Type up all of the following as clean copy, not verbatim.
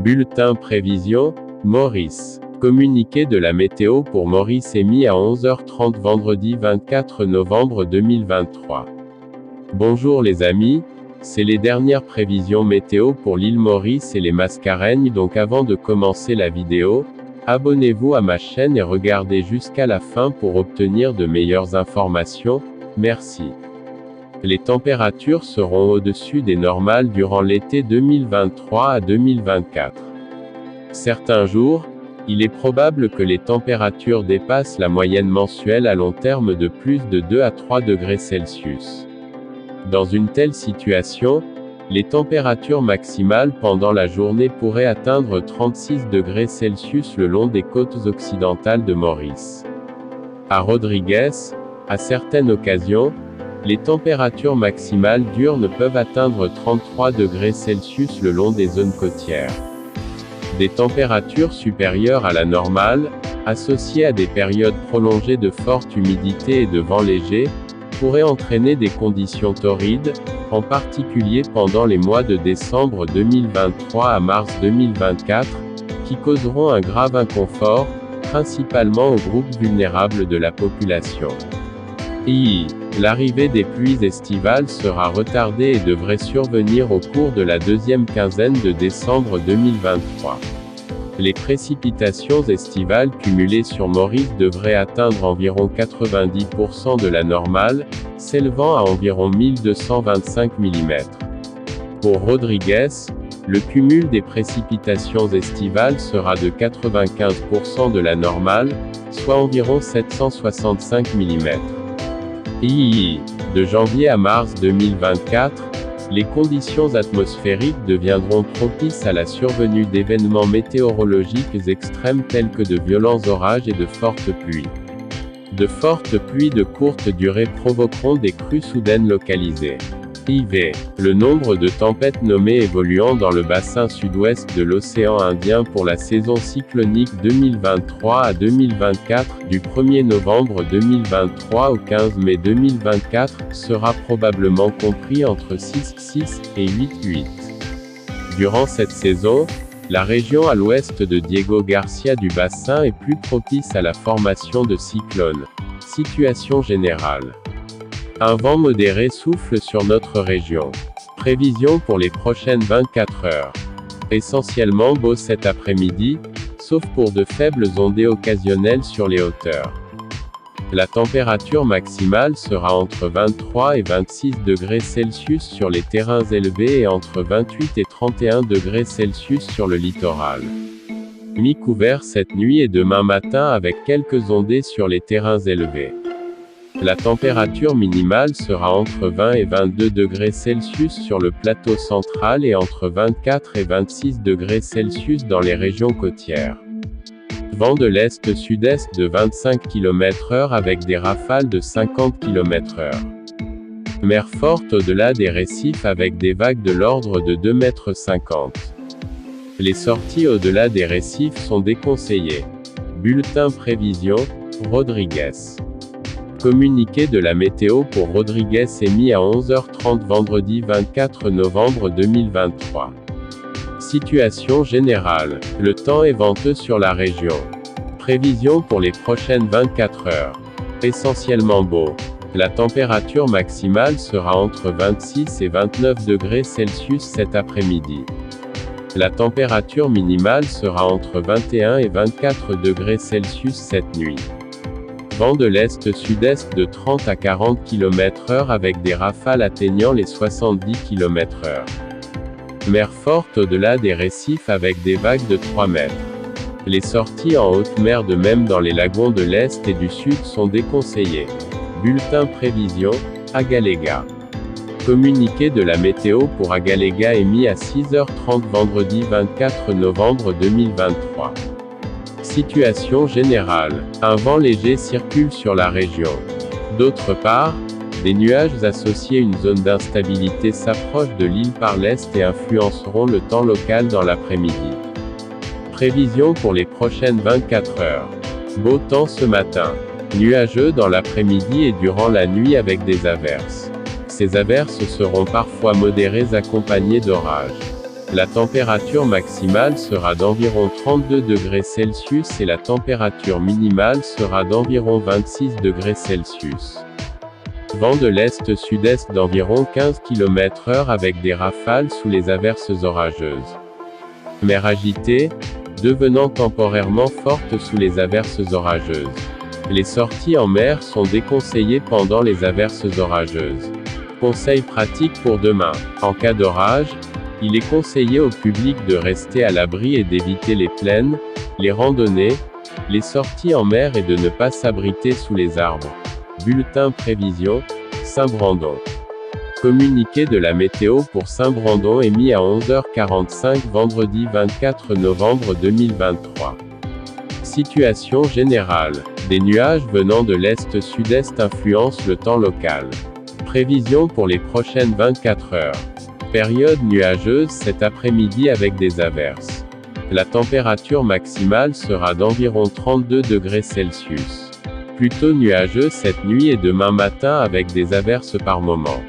Bulletin prévision, Maurice. Communiqué de la météo pour Maurice émis à 11h30 vendredi 24 novembre 2023. Bonjour les amis, c'est les dernières prévisions météo pour l'île Maurice et les Mascareignes, donc avant de commencer la vidéo, abonnez-vous à ma chaîne et regardez jusqu'à la fin pour obtenir de meilleures informations, merci. Les températures seront au-dessus des normales durant l'été 2023 à 2024. Certains jours, il est probable que les températures dépassent la moyenne mensuelle à long terme de plus de 2 à 3 degrés Celsius. Dans une telle situation, les températures maximales pendant la journée pourraient atteindre 36 degrés Celsius le long des côtes occidentales de Maurice. À Rodrigues, à certaines occasions, les températures maximales diurnes peuvent atteindre 33 degrés Celsius le long des zones côtières. Des températures supérieures à la normale, associées à des périodes prolongées de forte humidité et de vent léger, pourraient entraîner des conditions torrides, en particulier pendant les mois de décembre 2023 à mars 2024, qui causeront un grave inconfort, principalement aux groupes vulnérables de la population. L'arrivée des pluies estivales sera retardée et devrait survenir au cours de la deuxième quinzaine de décembre 2023. Les précipitations estivales cumulées sur Maurice devraient atteindre environ 90% de la normale, s'élevant à environ 1225 mm. Pour Rodrigues, le cumul des précipitations estivales sera de 95% de la normale, soit environ 765 mm. De janvier à mars 2024, les conditions atmosphériques deviendront propices à la survenue d'événements météorologiques extrêmes tels que de violents orages et de fortes pluies. De fortes pluies de courte durée provoqueront des crues soudaines localisées. Le nombre de tempêtes nommées évoluant dans le bassin sud-ouest de l'océan Indien pour la saison cyclonique 2023 à 2024, du 1er novembre 2023 au 15 mai 2024, sera probablement compris entre 6,6 et 8,8. Durant cette saison, la région à l'ouest de Diego Garcia du bassin est plus propice à la formation de cyclones. Situation générale. Un vent modéré souffle sur notre région. Prévision pour les prochaines 24 heures. Essentiellement beau cet après-midi, sauf pour de faibles ondées occasionnelles sur les hauteurs. La température maximale sera entre 23 et 26 degrés Celsius sur les terrains élevés et entre 28 et 31 degrés Celsius sur le littoral. Mi-couvert cette nuit et demain matin avec quelques ondées sur les terrains élevés. La température minimale sera entre 20 et 22 degrés Celsius sur le plateau central et entre 24 et 26 degrés Celsius dans les régions côtières. Vent de l'est-sud-est de 25 km/h avec des rafales de 50 km/h. Mer forte au-delà des récifs avec des vagues de l'ordre de 2,50 m. Les sorties au-delà des récifs sont déconseillées. Bulletin prévision, Rodrigues. Communiqué de la météo pour Rodrigues émis à 11h30 vendredi 24 novembre 2023. Situation générale. Le temps est venteux sur la région. Prévision pour les prochaines 24 heures. Essentiellement beau. La température maximale sera entre 26 et 29 degrés Celsius cet après-midi. La température minimale sera entre 21 et 24 degrés Celsius cette nuit. Vent de l'est-sud-est de 30 à 40 km/h avec des rafales atteignant les 70 km/h. Mer forte au-delà des récifs avec des vagues de 3 mètres. Les sorties en haute mer de même dans les lagons de l'est et du sud sont déconseillées. Bulletin prévision, Agalega. Communiqué de la météo pour Agalega émis à 6h30 vendredi 24 novembre 2023. Situation générale. Un vent léger circule sur la région. D'autre part, des nuages associés à une zone d'instabilité s'approchent de l'île par l'est et influenceront le temps local dans l'après-midi. Prévision pour les prochaines 24 heures. Beau temps ce matin. Nuageux dans l'après-midi et durant la nuit avec des averses. Ces averses seront parfois modérées accompagnées d'orages. La température maximale sera d'environ 32 degrés Celsius et la température minimale sera d'environ 26 degrés Celsius. Vent de l'est-sud-est d'environ 15 km/h avec des rafales sous les averses orageuses. Mer agitée, devenant temporairement forte sous les averses orageuses. Les sorties en mer sont déconseillées pendant les averses orageuses. Conseils pratiques pour demain. En cas d'orage, il est conseillé au public de rester à l'abri et d'éviter les plaines, les randonnées, les sorties en mer et de ne pas s'abriter sous les arbres. Bulletin prévision, Saint-Brandon. Communiqué de la météo pour Saint-Brandon émis à 11h45 vendredi 24 novembre 2023. Situation générale. Des nuages venant de l'est-sud-est influencent le temps local. Prévision pour les prochaines 24 heures. Période nuageuse cet après-midi avec des averses. La température maximale sera d'environ 32 degrés Celsius. Plutôt nuageux cette nuit et demain matin avec des averses par moment.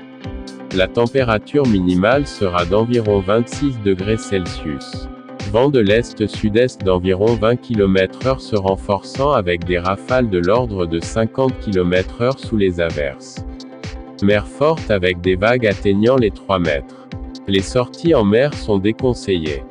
La température minimale sera d'environ 26 degrés Celsius. Vent de l'est-sud-est d'environ 20 km/h se renforçant avec des rafales de l'ordre de 50 km/h sous les averses. Mer forte avec des vagues atteignant les 3 mètres. Les sorties en mer sont déconseillées.